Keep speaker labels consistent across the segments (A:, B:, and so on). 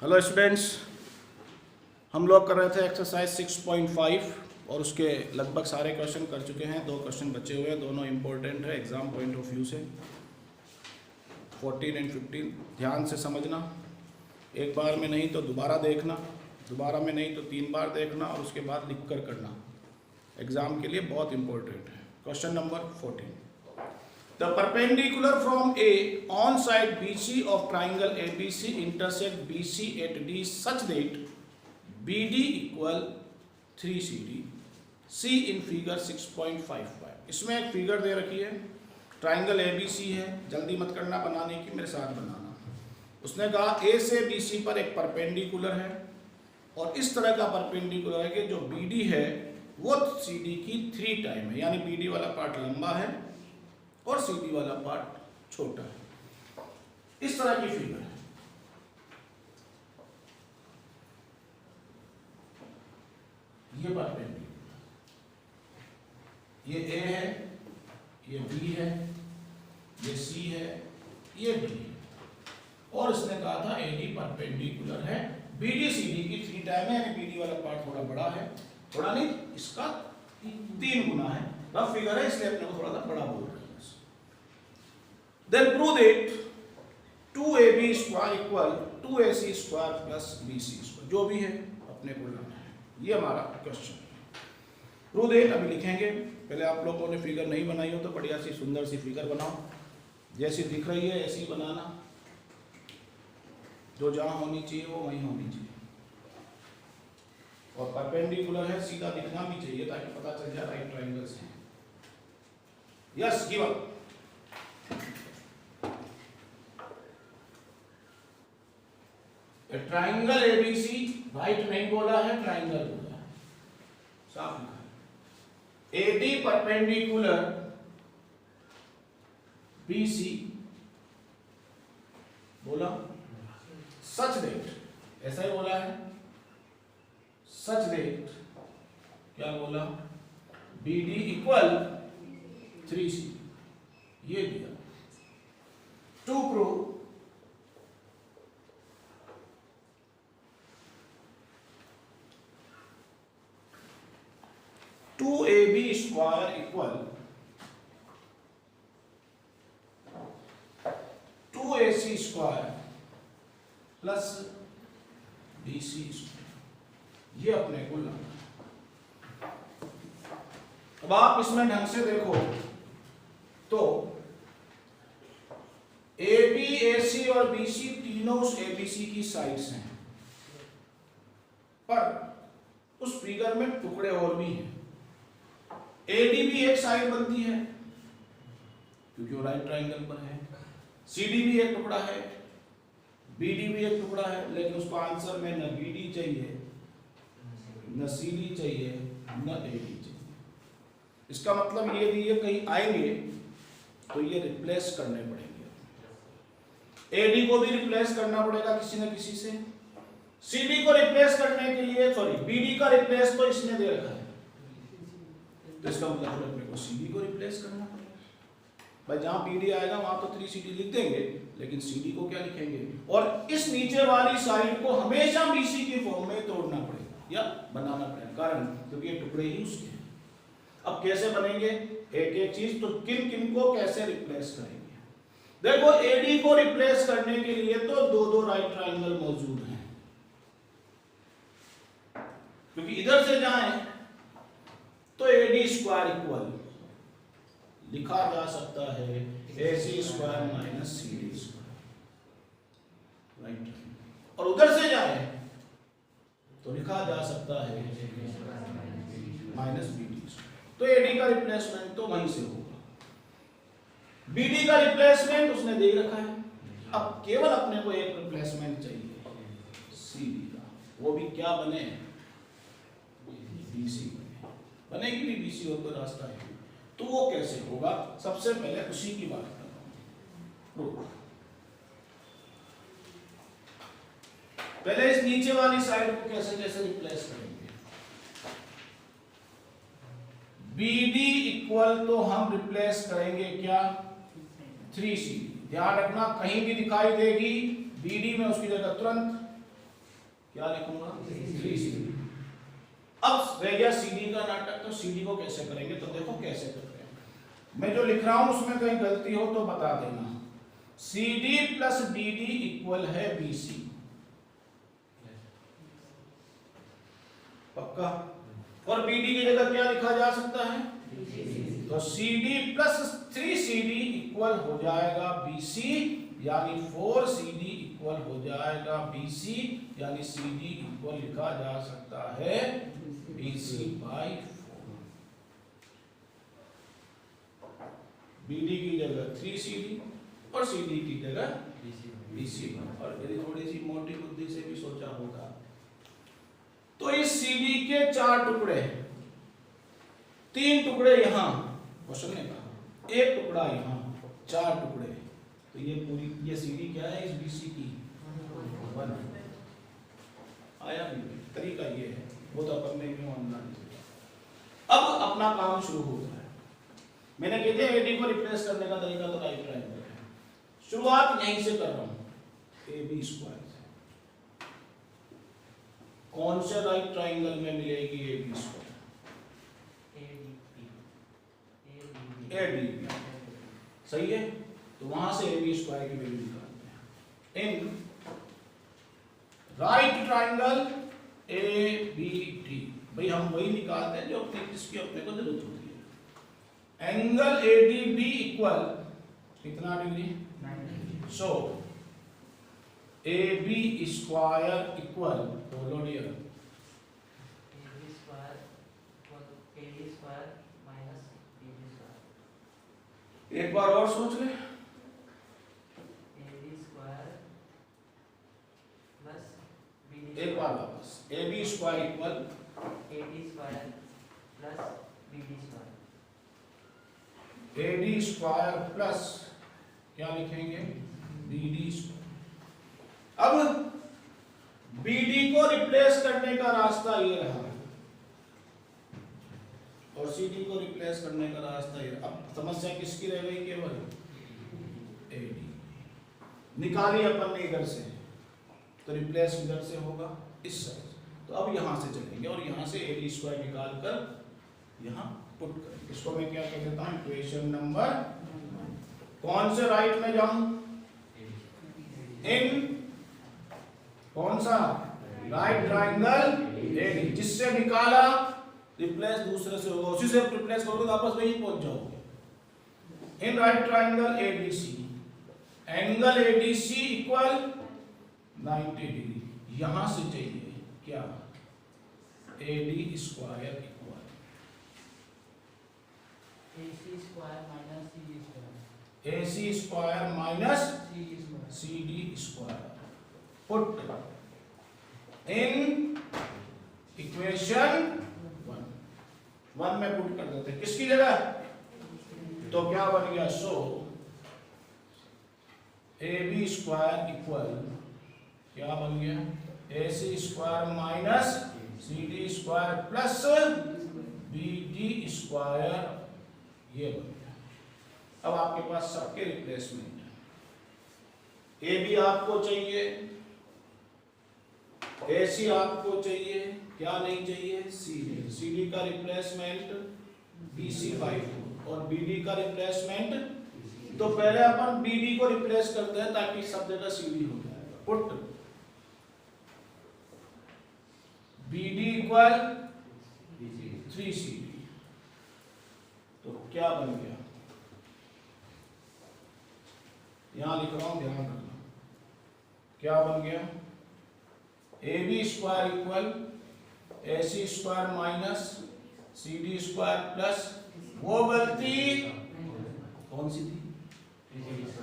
A: Hello students, हम लोग कर रहे थे एक्सरसाइज 6.5 और उसके लगभग सारे क्वेश्चन कर चुके हैं। 2 क्वेश्चन बचे हुए हैं, दोनों इम्पोर्टेंट है एग्जाम पॉइंट ऑफ व्यू से। 14 एंड 15 ध्यान से समझना, एक बार में नहीं तो दोबारा देखना, दोबारा में नहीं तो 3 बार देखना और उसके बाद लिख कर करना। एग्जाम के लिए बहुत इंपॉर्टेंट है। Question number 14, the perpendicular from A on side BC of triangle ABC intersect BC at D such that BD equal 3CD C in figure 6.55। इसमें एक फिगर दे रखी है, ट्राइंगल ABC है, जल्दी मत करना बनाने की, मेरे साथ बनाना। उसने कहा A से BC पर एक परपेंडिकुलर है और इस तरह का परपेंडिकुलर है कि जो BD है वो CD की 3 टाइम है, यानी BD वाला पार्ट लंबा है और CD वाला पार्ट छोटा है। इस तरह की फिगर है। ये परपेंडिकुलर, ये A है, ये B है, ये C है, ये D है और इसने कहा था AD परपेंडिकुलर है BD CD की 3 टाइम है, यानी BD वाला पार्ट थोड़ा बड़ा है, थोड़ा नहीं इसका 3 गुना है। रफ फिगर है इसलिए अपने को थोड़ा सा बड़ा बोल रहे हैं। Then prove that 2AB square equal 2AC square plus BC square, जो भी है अपने को लाना है। ये हमारा क्वेश्चन है। Prove that अभी लिखेंगे, पहले आप लोगों ने फिगर नहीं बनाई हो तो बढ़िया सी सुंदर सी फिगर बनाओ, जैसी दिख रही है ऐसी बनाना, जो जहां होनी चाहिए वो वहीं होनी चाहिए और परपेंडिकुलर है, सीधा दिखना भी चाहिए ताकि पता चल जाए राइट ट्राइंगल्स हैं। Yes, give up. Triangle ABC, right नहीं बोला है, ट्राइंगल बोला है, साफ लिखा है। AD परपेंडिकुलर BC बोला, सच दैट, ऐसा ही बोला है, सच दैट क्या बोला, BD इक्वल 3C, ये दिया। To prove to AB square equal 2AC square plus BC square, ये अपने को लाना। अब आप इसमें ढंग से देखो तो AB, AC और BC तीनों उस ABC की साइड्स हैं, पर उस फिगर में टुकड़े और भी हैं। AD भी एक साइड बनती है क्योंकि वो राइट ट्राइंगल पर है, CD भी एक टुकड़ा है, BD भी एक टुकड़ा है, लेकिन उसको आंसर में न BD चाहिए, न CD चाहिए, न AD चाहिए। इसका मतलब ये भी, ये कहीं आएंगे तो ये रिप्लेस करने पड़ेंगे। AD को भी रिप्लेस करना पड़ेगा किसी न किसी से, CD को रिप्लेस करने के लिए, सॉरी BD का रिप्लेस तो इसने दे रखा है, तो इसका मतलब अपने को CD को रिप्लेस करना पड़ेगा। भाई जहां BD आएगा वहां तो 3CD लिख देंगे, लेकिन CD को क्या लिखेंगे, और इस नीचे वाली साइड को हमेशा BC की फॉर्म में तोड़ना पड़ेगा या बनाना पड़ेगा, कारण क्योंकि ये टुकड़े ही उसके हैं। अब कैसे बनेंगे एक एक चीज, तो किन किन को कैसे रिप्लेस करेंगे। देखो AD को रिप्लेस करने के लिए तो दो राइट ट्राइंगल मौजूद हैं, क्योंकि इधर से जाएं तो AD स्क्वायर इक्वल लिखा जा सकता है AC square minus CD square, right, और उधर से जाए तो लिखा जा सकता है माइनस BD स्क्वायर। तो AD का रिप्लेसमेंट तो वहीं से होगा, BD का रिप्लेसमेंट उसने दे रखा है। अब केवल अपने को एक रिप्लेसमेंट चाहिए CD का, वो भी क्या बने, BC बनेगी भी BC और कोई रास्ता है, तो वो कैसे होगा, सबसे पहले उसी की बात करता हूं। पहले इस नीचे वाली साइड को कैसे कैसे रिप्लेस करेंगे। BD इक्वल तो हम रिप्लेस करेंगे क्या, 3C। ध्यान रखना कहीं भी दिखाई देगी BD में उसकी जगह तुरंत क्या लिखूंगा 3CD। अब रह गया CD का नाटक, तो CD को कैसे करेंगे, तो देखो कैसे करते हैं। मैं जो लिख रहा हूं उसमें कहीं गलती हो तो बता देना। CD प्लस DD इक्वल है BC, पक्का। और BD की जगह क्या लिखा जा सकता है, तो CD प्लस 3CD इक्वल हो जाएगा BC, यानी 4CD इक्वल हो जाएगा BC, यानी CD इक्वल लिखा जा सकता है BC बाई 4। BD की जगह 3CD और CD की जगह BC। और मेरी थोड़ी सी मोटी बुद्धि से भी सोचा होगा, तो इस CD के 4 टुकड़े, 3 टुकड़े यहां, क्वेश्चन ने कहा 1 टुकड़ा यहां, 4 टुकड़े, तो ये पूरी ये CD क्या है इस BC की 1। आया भी तरीका ये है, वो तो अपन ने क्यों अंदाज किया। अब अपना काम शुरू होता है। मैंने कहते हैं AD को रिप्लेस करने का तरीका तो राइट ट्रायंगल है। शुरुआत यहीं से कर रहा हूं, AB स्क्वायर से। कौन से राइट ट्रायंगल में मिलेगी AB स्क्वायर, ADB, सही है। तो वहां से AB स्क्वायर की वैल्यू निकालते हैं। इन राइट ट्रायंगल ABD, भाई हम वही निकालते हैं जो अपने जिसकी अपने को जरूरत होती है। एंगल ADB इक्वल कितना degree, 90। So AB square equal, बोलो dear,
B: AB square minus BD square.
A: एक बार और सोच ले,
B: AB स्क्वायर प्लस BD,
A: एक बार वापस, AB square equal
B: AB square plus BD square.
A: AD square plus क्या लिखेंगे BD स्क्वायर। अब BD को रिप्लेस करने का रास्ता ये रहा और CD को रिप्लेस करने का रास्ता ये। अब समस्या किसकी रह गई, केवल AD निकाली अपन ने इधर से, तो रिप्लेस इधर से होगा इस साइड। तो अब यहां से चलेंगे और यहां से AD स्क्वायर निकाल कर यहां पुट करेंगे। इसको मैं क्या कह देता हूं, इक्वेशन नंबर, कौन से राइट में जाऊं, इन कौन सा राइट ट्रायंगल AD, जिससे निकाला रिप्लेस दूसरे से होगा, उसी से रिप्लेस करोगे तो आपस में ही पहुंच जाओगे। इन right triangle ADC, angle ADC equal 90 degree. यहां से चाहिए क्या, AD square equal
B: AC square minus CD square,
A: AC square minus CD square. Put in equation 1 में पुट कर देते हैं, किसकी जगह, तो क्या बन गया, सो AB स्क्वायर इक्वल क्या बन गया, AC square minus CD square plus BD square, ये बन गया। अब आपके पास सबके रिप्लेसमेंट है। AB आपको चाहिए, AC आपको चाहिए, क्या नहीं चाहिए, CD का रिप्लेसमेंट BC बाई 4 और BD का रिप्लेसमेंट, तो पहले अपन BD को रिप्लेस करते हैं ताकि सब जगह CD हो जाएगा। पुट BD इक्वल 3CD, तो क्या बन गया, यहां लिख रहा हूं, ध्यान रखना, क्या बन गया, AB square equal AC square minus CD square plus, वो गलती कौन सी थी,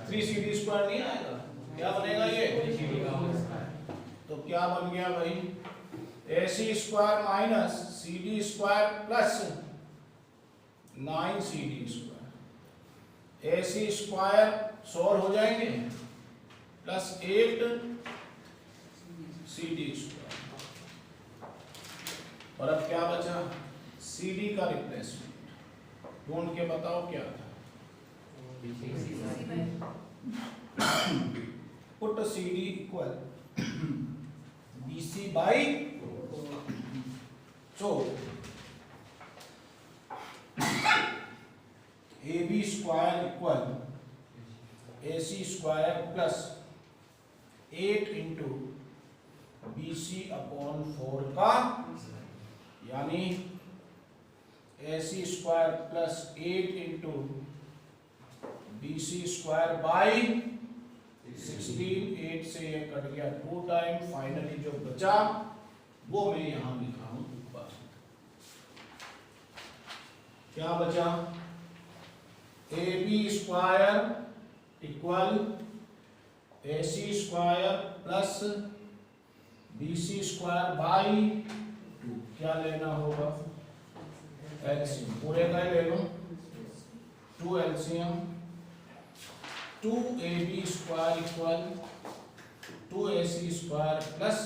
A: 3CD स्क्वायर नहीं आएगा, क्या बनेगा ये, तो क्या बन गया भाई, AC square minus CD square plus 9CD square, AC square 100 हो जाएंगे प्लस 8 CD स्क्वायर। और अब क्या बचा, CD का रिप्लेसमेंट ढूंढ के बताओ क्या था, put CD equal BC by 4. So AB square equal AC square plus 8 into BC upon 4 का, यानी AC square plus 8 into BC square by 16, 8 से ये कट गया 2 टाइम, फाइनली जो बचा वो मैं यहां लिखा हूं ऊपर। क्या बचा? AB square equal AC square plus BC square by 2। क्या लेना होगा? एलसीएम। पूरे का ले लो, 2 LCM, 2AB square equal 2AC square plus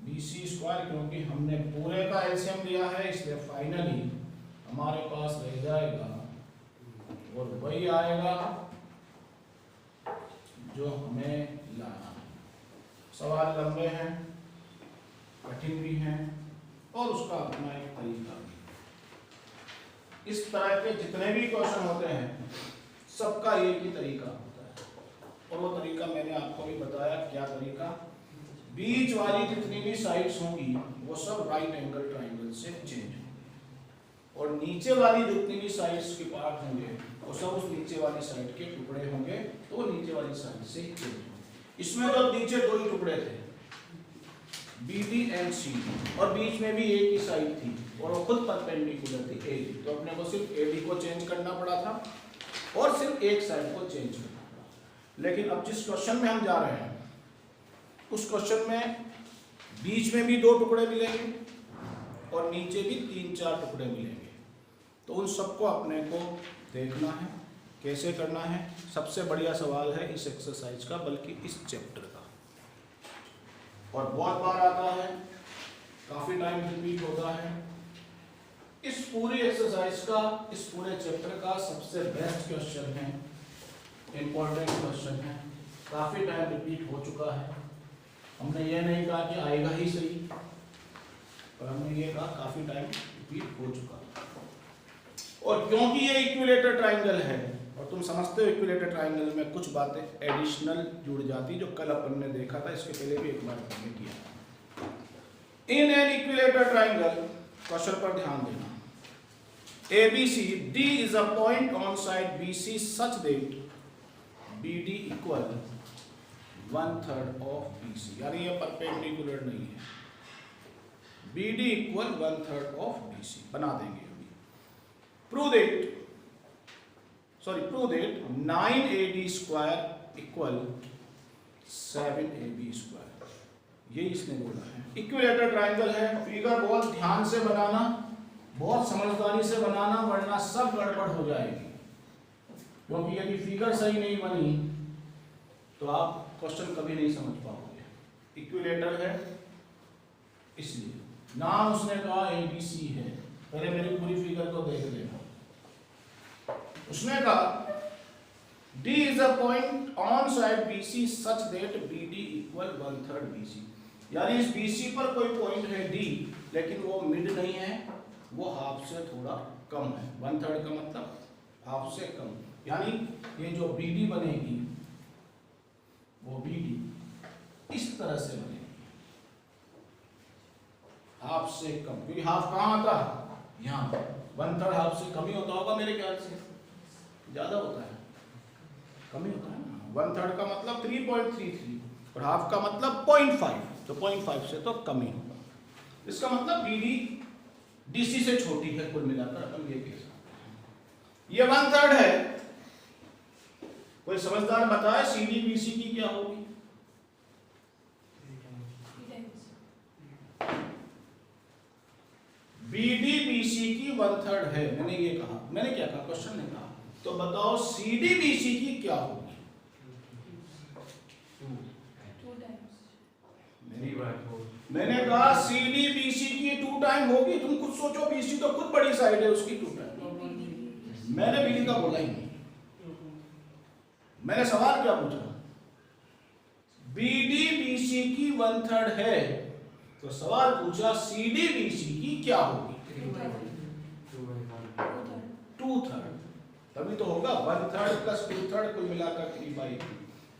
A: BC square, क्योंकि हमने पूरे का एलसीएम लिया है इसलिए फाइनली हमारे पास रह जाएगा और वही आएगा जो हमें लाना है। सवाल लंबे हैं, कठिन भी हैं और उसका अपना एक तरीका भी। इस तरह के जितने भी क्वेश्चन होते हैं सबका एक ही तरीका होता है और वो तरीका मैंने आपको भी बताया। क्या तरीका? बीच वाली जितनी भी साइड्स होंगी वो सब राइट एंगल ट्राइंगल से चेंज होंगी और नीचे वाली जितनी भी साइड्स के पार्ट होंगे वो सब उस नीचे वाली साइड के टुकड़े होंगे तो वो नीचे वाली साइड से चेंज होंगे। इसमें तो नीचे 2 ही टुकड़े थे, BD एंड CD, और बीच में भी एक ही साइड थी और वो खुद परपेंडिकुलर थी AD, तो अपने को सिर्फ AD को चेंज करना पड़ा था और सिर्फ एक साइड को चेंज करना पड़ा। लेकिन अब जिस क्वेश्चन में हम जा रहे हैं उस क्वेश्चन में बीच में भी 2 टुकड़े मिलेंगे और नीचे भी 3-4 टुकड़े मिलेंगे, तो उन सबको अपने को देखना है कैसे करना है। सबसे बढ़िया सवाल है इस एक्सरसाइज का, बल्कि इस चैप्टर का, और बहुत बार आता है, काफी टाइम रिपीट होता है। इस पूरी एक्सरसाइज का, इस पूरे चैप्टर का सबसे बेस्ट क्वेश्चन है, इंपॉर्टेंट क्वेश्चन है, काफी टाइम रिपीट हो चुका है। हमने ये नहीं कहा कि आएगा ही सही, पर हमने ये कहा काफी टाइम रिपीट हो चुका है। और क्योंकि ये इक्विलेटर ट्राइंगल है और तुम समझते हो इक्विलेटर ट्राइंगल में कुछ बातें एडिशनल जुड़ जाती जो कल अपन ने देखा था, इसके पहले भी एक बार हमने किया। In an equilateral triangle, question पर ध्यान देना। ABC, D is a point on side BC such that BD equal 1/3 of BC, यानी ये परपेंडिकुलर नहीं है। BD equal 1/3 of BC बना देंगे अभी। Prove that 9AD square equal 7AB square, ये इसने बोला है। इक्विलेटर ट्राइंगल है, फिगर बहुत ध्यान से बनाना, बहुत समझदारी से बनाना, वरना सब गड़बड़ हो जाएगी। क्योंकि यदि फिगर सही नहीं बनी तो आप क्वेश्चन कभी नहीं समझ पाओगे। इक्विलेटर है इसलिए नाम उसने कहा ABC है। पहले मेरी पूरी फिगर को देख लेना। उसने कहा D is a point on side BC such that BD equal 1/3 BC, यानी इस BC पर कोई पॉइंट है D, लेकिन वो मिड नहीं है, वो हाफ से थोड़ा कम है। 1/3 का मतलब हाफ से कम, यानी ये जो BD बनेगी वो BD इस तरह से बनेगी, हाफ से कम, क्योंकि हाफ कहाँ आता है? यहाँ। 1/3 हाफ से कम ही होता होगा मेरे ख्याल से, ज्यादा होता है, कम ही होता है ना। 1/3 का मतलब 3.33 और हाफ का मतलब 0.5, तो 0.5 से तो कम ही होगा। इसका मतलब BD DC से छोटी है, कुल मिलाकर अपन ये कह सकते हैं। ये 1/3 है, कोई समझदार बताए CD BC की क्या होगी? BD BC की 1/3 है, मैंने ये कहा। मैंने क्या कहा? क्वेश्चन ने कहा। तो बताओ CD BC की क्या होगी?
B: 2 times।
C: मेरी बात हो,
A: मैंने कहा CD BC की 2 टाइम होगी। तुम खुद सोचो, BC तो खुद बड़ी साइड है, उसकी 2 टाइम। मैंने BD का बोला ही नहीं। मैंने सवाल क्या पूछा? BD BC की 1/3 है, तो सवाल पूछा CD BC की क्या होगी? 2/3, तभी तो होगा 1/3 प्लस 2/3 कुल मिलाकर 3/2,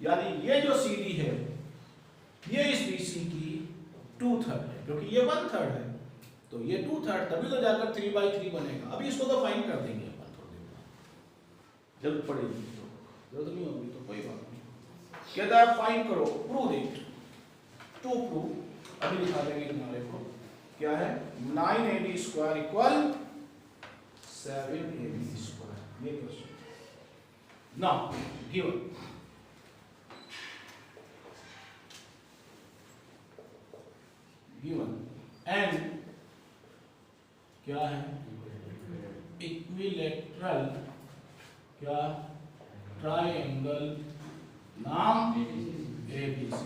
A: यानी ये जो CD है ये इस BC की 2/3 है, क्योंकि ये 1/3 है तो ये 2/3, तभी तो जाकर 3/3 बनेगा। अभी इसको तो फाइंड कर देंगे अपन थोड़ी देर बाद, जरूरत पड़ेगी तो, जरूरत नहीं होगी तो कोई बात नहीं। कहता है फाइंड करो, प्रूव इट, टू प्रूव, अभी लिखा देंगे तुम्हारे को, क्या है 9AB square equal 7AB square, ये क्वेश्चन। नाउ गिवन एंड क्या है इक्विलेटरल क्या ट्रायंगल नाम ABC।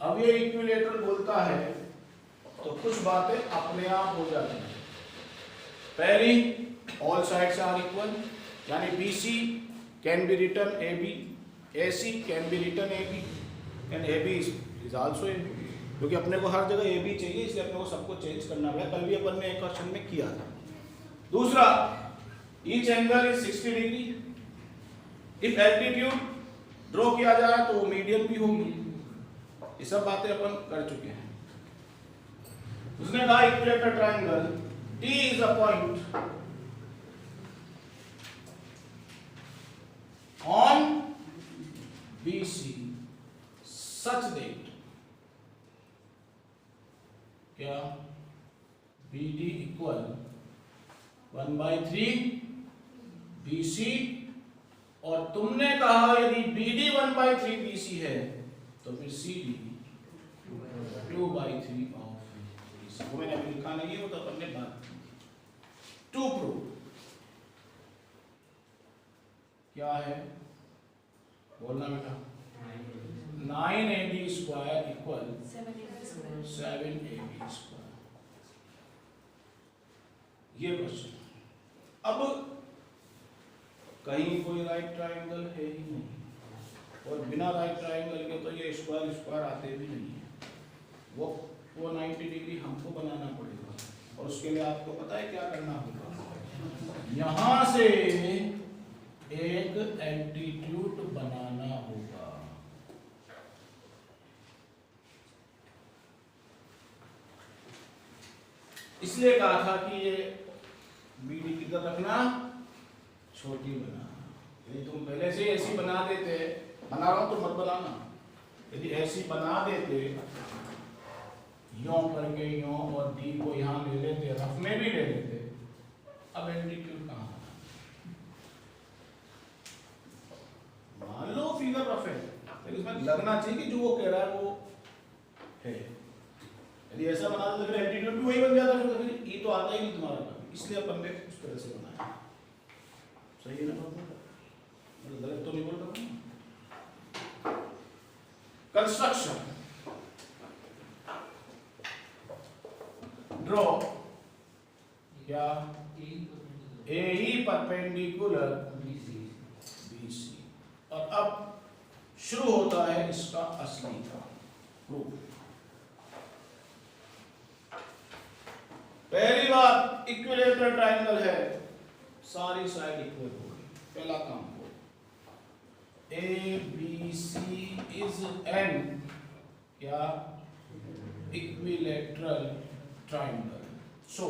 A: अब ये इक्विलेटरल बोलता है तो कुछ बातें अपने आप हो जाती हैं। पहली, ऑल साइड्स आर इक्वल, यानी BC can be written AB, AC can be written AB and AB is also AB, क्योंकि अपने को हर जगह AB चाहिए, इसलिए अपने को सबको चेंज करना पड़ेगा। कल भी अपन ने एक क्वेश्चन में किया था। दूसरा, each angle is 60 degree, if altitude draw किया जाए तो मीडियन भी होगी। ये सब बातें अपन कर चुके हैं। उसने कहा equilateral triangle T is a point on BC such that क्या BD इक्वल 1/3 BC, और तुमने कहा यदि BD 1/3 BC है तो फिर CD 2/3 ऑफ BC। वो मैंने अभी लिखा नहीं है, वो तो अपन ने बात की। टू प्रूव क्या है बोलना बेटा, 9AB square equal 7AB square, ये क्वेश्चन। अब कहीं कोई राइट ट्रायंगल है ही नहीं, और बिना राइट ट्रायंगल के तो ये स्क्वायर स्क्वायर आते भी नहीं है। वो 90 डिग्री हमको बनाना पड़ेगा, और उसके लिए आपको पता है क्या करना होगा, यहां से एक एल्टीट्यूड बनाना होगा। इसलिए कहा था कि ये BD किधर रखना, छोटी बनाना। यदि तुम पहले से ऐसी बना देते, बना रहा हूं तो मत बनाना, यदि ऐसी बना देते यों करके यों, और D को यहां ले लेते, रफ में भी ले लेते, अब एल्टीट्यूड कहां, मान लो फिगर रफ है, लेकिन इसमें लगना चाहिए कि जो वो कह रहा है वो है। यदि ऐसा बना दो तो फिर एल्टीट्यूड भी वही बन जाता है, फिर E तो आता ही नहीं तुम्हारा कभी, इसलिए अपन ने उस तरह से बनाया। सही है ना, मतलब गलत तो नहीं बोल रहा हूं। कंस्ट्रक्शन, ड्रॉ क्या AE परपेंडिकुलर BC, और अब शुरू होता है इसका असली का प्रूफ। पहली बात, इक्विलेटरल ट्रायंगल है, सारी साइड इक्वल हो गई, पहला काम हो। ABC इज एन क्या इक्विलेटरल ट्रायंगल, सो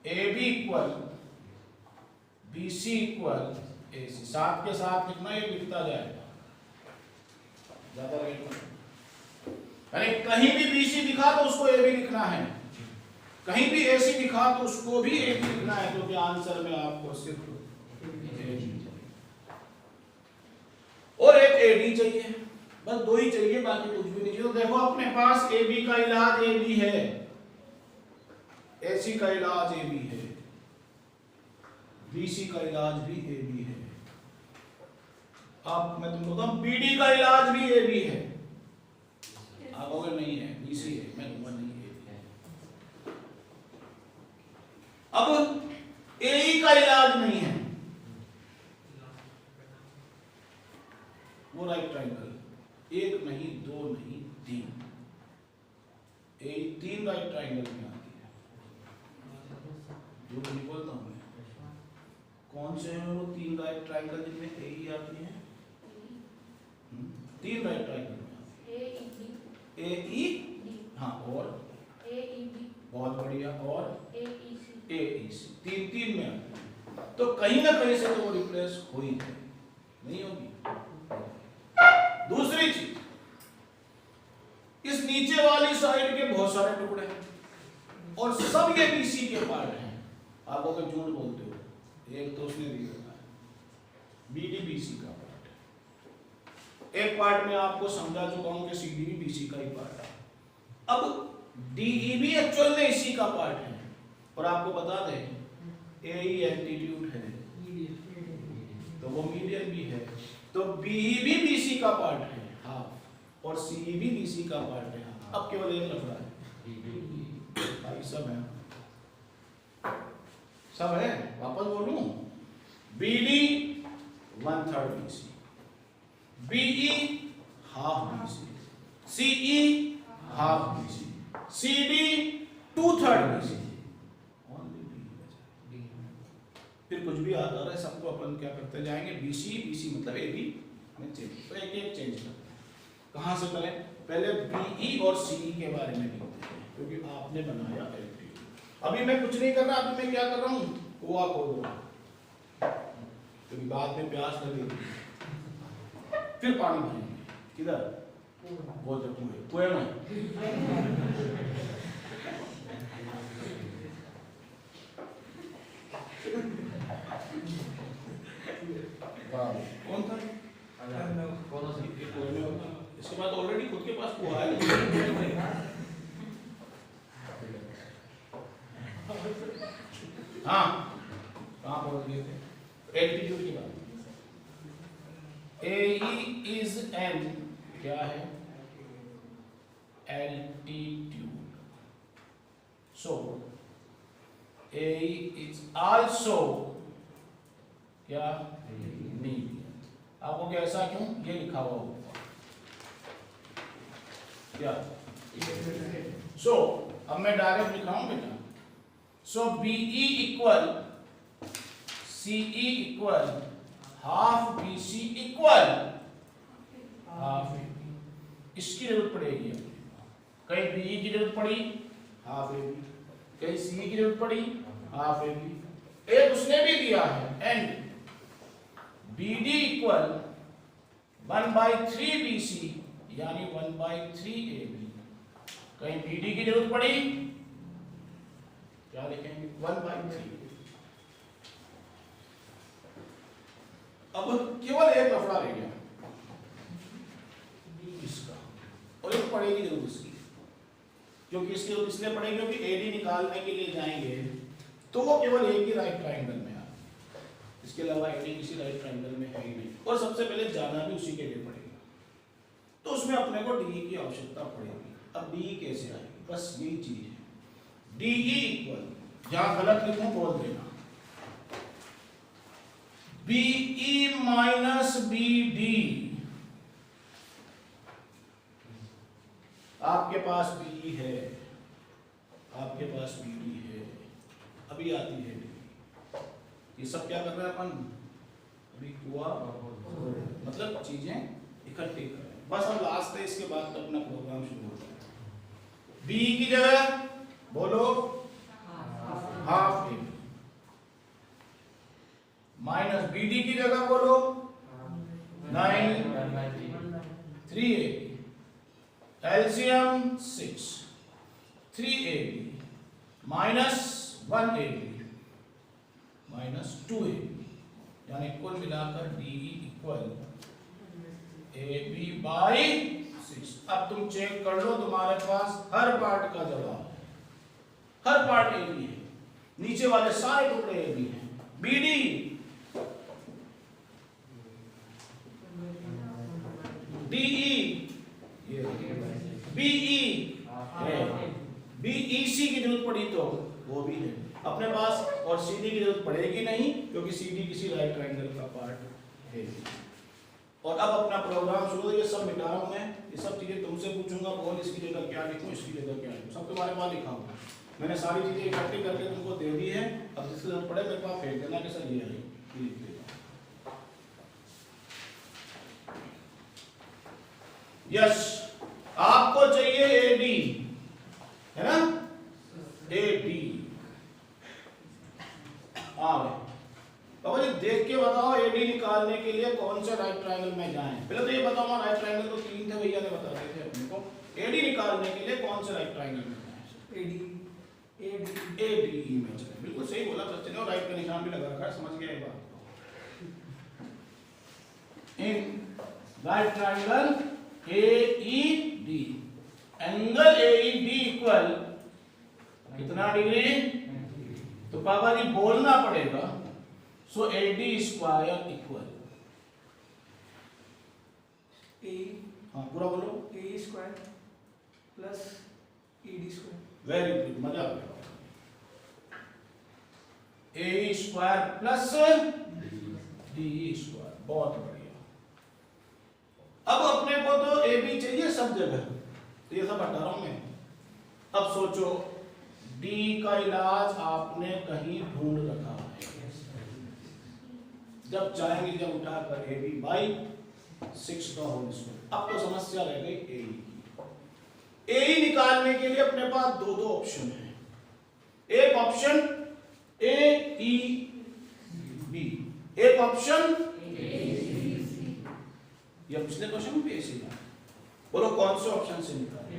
A: AB equal BC equal AC, साथ के साथ कितना ये लिखता जाएगा, ज्यादा राइट, यानी कहीं भी BC दिखा तो उसको AB लिखना है, कहीं भी AC दिखा तो उसको भी AB लिखना है, क्योंकि आंसर में आपको सिर्फ और एक AD चाहिए, बस दो ही चाहिए, बाकी कुछ भी नहीं चाहिए। तो देखो अपने पास AB का इलाज AB है, AC का इलाज AB है, BC का इलाज भी AB है। अब मैं तुमको कहूं BD का इलाज भी AB है, आप अगर नहीं है BC है, मैं दूंगा नहीं AB है। अब AE का इलाज नहीं है, वो राइट ट्रायंगल, एक नहीं, दो नहीं, तीन। ए तीन राइट ट्राइंगल में आती है, जो नहीं बोलता हूँ मैं। कौन से हैं वो तीन राइट ट्राइंगल जिनमें ए ही आती है? तीन राइट ट्राइंगल में आती है। ए ई, हाँ, और बहुत बढ़िया, और ए ई सी, तीन तीन में आती है। तो कहीं ना कहीं से तो वो रिप्लेस हो ही जाए, नहीं होगी। दूसरी चीज, इस नीचे वाली साइड के बहुत सारे टुकड़े हैं और सब ये बीसी के पार्ट हैं। आप अगर झूठ बोलते हो, एक तो उसने दिया है बीडी बीसी का पार्ट है, एक पार्ट में आपको समझा चुका हूं कि सीडी भी बीसी का ही पार्ट है। अब डीई भी एक्चुअल में इसी का पार्ट है, और आपको बता दें एई एल्टीट्यूड है तो वो मीडियन भी है, तो बीई भी बीसी का पार्ट है हाफ, और सीई भी बीसी का पार्ट है हाफ। अब केवल एक लफड़ा है भाई, सब है, सब है। वापस बोलूं, BD 1/3 BC, BE half BC, CE half BC, CD 2/3 BC. फिर कुछ भी आता रहा है, सबको अपन क्या करते जाएंगे, बीसी बीसी मतलब एबी में चेंज, तो एक एक चेंज करते हैं। कहाँ से करें? पहले बीई और सीई के बारे में लिखते हैं, क्योंकि आपने बनाया एल्टीट्यूड। अभी मैं कुछ नहीं कर रहा, अभी मैं क्या कर रहा हूँ, कुआं खोद रहा हूँ, क्योंकि बाद में प्यास लगेगी, फिर पानी भरेंगे। किधर? वो जो कुएं में। कौन था? इसके बाद ऑलरेडी खुद के पास कुआं है। हाँ, कहाँ पहुंच गए थे? एल्टीट्यूड की बात। AE is an, क्या है? Altitude. So AE is also क्या? मीडियन। आपको क्या ऐसा क्यों? ये लिखा हुआ होगा क्या? So अब मैं डायरेक्ट लिखाऊं बेटा। So BE equal CE equal half BC equal half AB। इसकी जरूरत पड़ेगी अपने, कहीं BE की जरूरत पड़ी हाफ AB, कहीं CE की जरूरत पड़ी हाफ AB। एक उसने भी दिया है एंड BD इक्वल 1/3 BC यानी 1/3 AB। कहीं BD की जरूरत पड़ी, क्या लिखेंगे? 1/3। अब केवल एक लफड़ा रह गया इसका, और एक पड़ेगी जरूर इसकी, क्योंकि इसकी जरूरत इसलिए पड़ेगी क्योंकि एडी निकालने के लिए जाएंगे तो वो केवल एक ही राइट ट्राइंगल में आ, इसके अलावा एडी किसी राइट ट्राइंगल में है ही नहीं, और सबसे पहले जाना भी उसी के लिए पड़ेगा, तो उसमें अपने को डी की आवश्यकता पड़ेगी। अब डी कैसे आएगी? बस यही चीज है। डी इक्वल, जहां गलत लिखूं बोल देना, BE माइनस BD। आपके पास BE है, आपके पास BD है, अभी आती है D। ये सब क्या कर रहे हैं अपन? अभी कुआं मतलब चीजें इकट्ठी कर रहे हैं। बस अब लास्ट है, इसके बाद तो अपना प्रोग्राम शुरू होता है। BE की जगह बोलो हाफ AB, माइनस BD की जगह बोलो 9/3 AB, LCM 6, 3 AB minus 1 AB minus 2 AB, यानी कुल मिलाकर DE इक्वल AB/6। अब तुम चेक कर लो, तुम्हारे पास हर पार्ट का जवाब है, हर पार्ट AB है, नीचे वाले सारे टुकड़े AB हैं। BD DE ये BE है, BEC की जरूरत पड़ी तो वो भी है अपने पास, और CD की जरूरत पड़ेगी नहीं क्योंकि CD किसी राइट ट्रायंगल का पार्ट है। और अब अपना प्रोग्राम शुरू। ये सब मिटा रहा हूं मैं, ये सब चीजें तुमसे पूछूंगा, कौन इसकी जगह क्या लिखूं, इसकी जगह क्या लिखूं, सब तुम्हारे पास लिखा हुआ। मैंने सारी चीजें इकट्ठी करके तुमको दे दी है। अब जिससे जरूरत पड़े मेरे पास फेंक देना कि सर ये है, ये लिख देना। यस, आपको चाहिए एडी, है ना, एडी। हाँ भाई बाबा जी देख के बताओ एडी निकालने के लिए कौन से राइट ट्रायंगल में जाएं। पहले तो ये बताओ, राइट ट्रायंगल तो 3 थे, भैया ने बता दिए थे अपने को। एडी निकालने के लिए कौन से राइट ट्रायंगल में जाएं? एडी में चले। बिल्कुल सही बोला बच्चे ने, और राइट का निशान भी लगा रखा है, समझ गया ये बात। In right triangle AED, angle AED equal कितना डिग्री? तो पापा जी बोलना पड़ेगा। So AD square equal
D: A,
A: हाँ पूरा बोलो,
D: A square plus ED square.
A: Very good, मजा आ गया। A square plus D square, बहुत बढ़िया। अब अपने को तो ए बी चाहिए सब जगह, तो ये सब हटा रहा हूं मैं। अब सोचो डी का इलाज आपने कहीं ढूंढ रखा है, जब चाहेंगे जब उठा कर ए बी बाई 6 का होल स्क्वायर। अब तो समस्या रह गई ए की। ए निकालने के लिए अपने पास दो ऑप्शन है। एक ऑप्शन ए ई बी, एक ऑप्शन ये पिछले क्वेश्चन में ऐसे था। बोलो कौन से ऑप्शन से निकाले?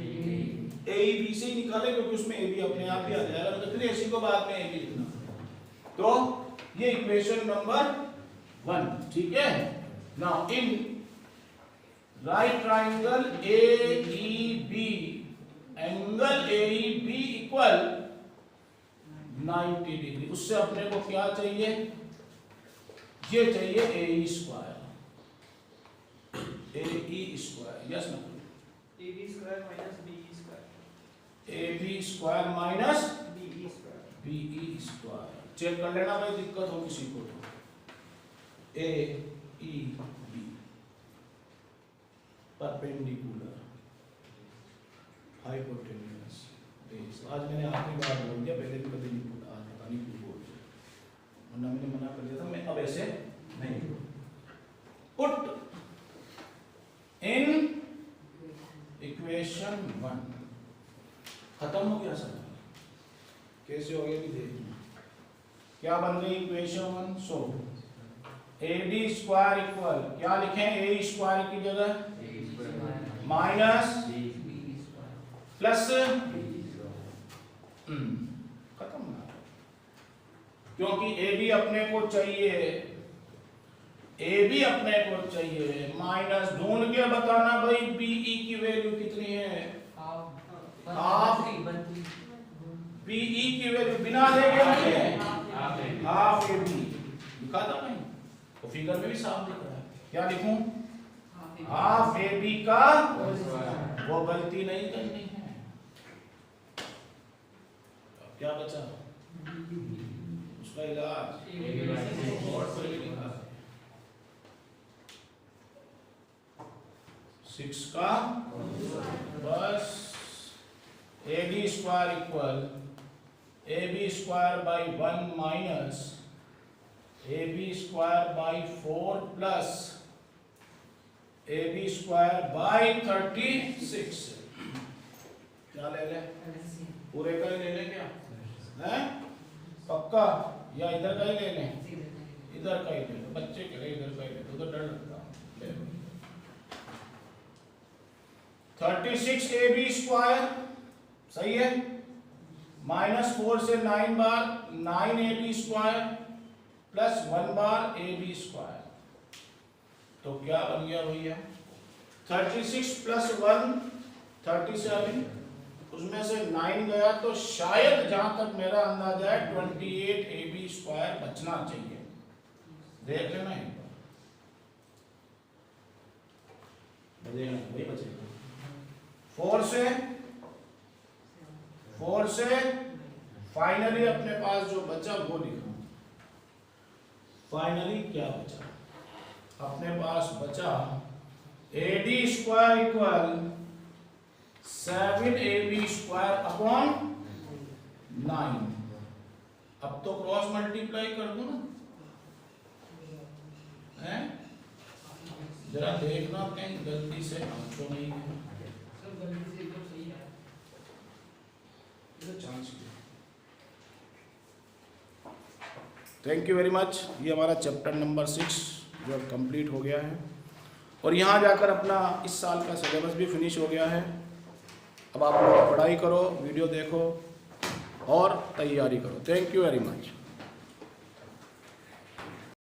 A: ए ई बी से ही निकाले, क्योंकि उसमें ए बी अपने आप ही आ जाएगा, तो फिर ऐसी को बाद में ए बी लिखना। तो ये इक्वेशन नंबर 1, ठीक है। Now in right triangle AEB, angle AEB equal 90 degree. उससे अपने को क्या चाहिए? ये चाहिए AE square, AE square. Yes ना,
D: AB square minus BE square.
A: AB square minus
D: BE square.
A: BE square. Check कर लेना भाई, दिक्कत हो किसी को तो। AEB perpendicular hypotenuse base. आज मैंने आखिरी बार बोल दिया, पहले भी कभी नहीं बोला, आज पता नहीं क्यों बोल दिया, वरना मैंने मना कर दिया था। मैं अब ऐसे नहीं पुट इन इक्वेशन 1। खत्म हो गया सर, कैसे हो गया कि देखना क्या बन गई इक्वेशन 1। सो AD स्क्वायर इक्वल क्या लिखें? A स्क्वायर की जगह माइनस प्लस खत्म ना, क्योंकि AB अपने को चाहिए, AB अपने को चाहिए। माइनस ढूंढ के बताना भाई BE की वैल्यू कितनी है? हाफ। BE की वैल्यू बिना देखे नहीं है, हाफ AB लिखा था नहीं, तो फिगर में भी साफ दिख रहा है। क्या लिखूं? हाफ AB का, वो गलती नहीं करनी है। क्या बचा? उसका इलाज और कोई लिखा है 6 का बस। AD square equal AB square by 1 minus AB square by 4 plus AB square by 36। क्या ले ले? पूरे का ही ले ले क्या? हैं? पक्का? या इधर का ही ले ले? इधर का ही ले लो, बच्चे के लिए इधर का ही ले लो, तो डर लगता है। ले लो 36 AB स्क्वायर, सही है। माइनस 4 से 9 बार 9 AB स्क्वायर प्लस 1 बार AB स्क्वायर, तो क्या बन गया भैया? 36 प्लस 1 37, उसमें से 9 गया, तो शायद जहां तक मेरा अंदाजा है 28 AB स्क्वायर बचना चाहिए। देख लेना एक बार, बचेगा वही बचेगा। 4 से फाइनली अपने पास जो बचा वो लिखा। फाइनली क्या बचा? अपने पास बचा AD square equal 7AB square upon 9। अब तो क्रॉस मल्टीप्लाई कर दो ना, हैं? जरा देखना कहीं गलती से तो नहीं है।
B: सर गलती से एकदम सही है।
A: Chance. Thank you very much. ये हमारा चैप्टर नंबर 6 जो अब कंप्लीट हो गया है और यहाँ जाकर अपना इस साल का सिलेबस भी फिनिश हो गया है। अब आप लोग पढ़ाई करो, वीडियो देखो और तैयारी करो। Thank you very much.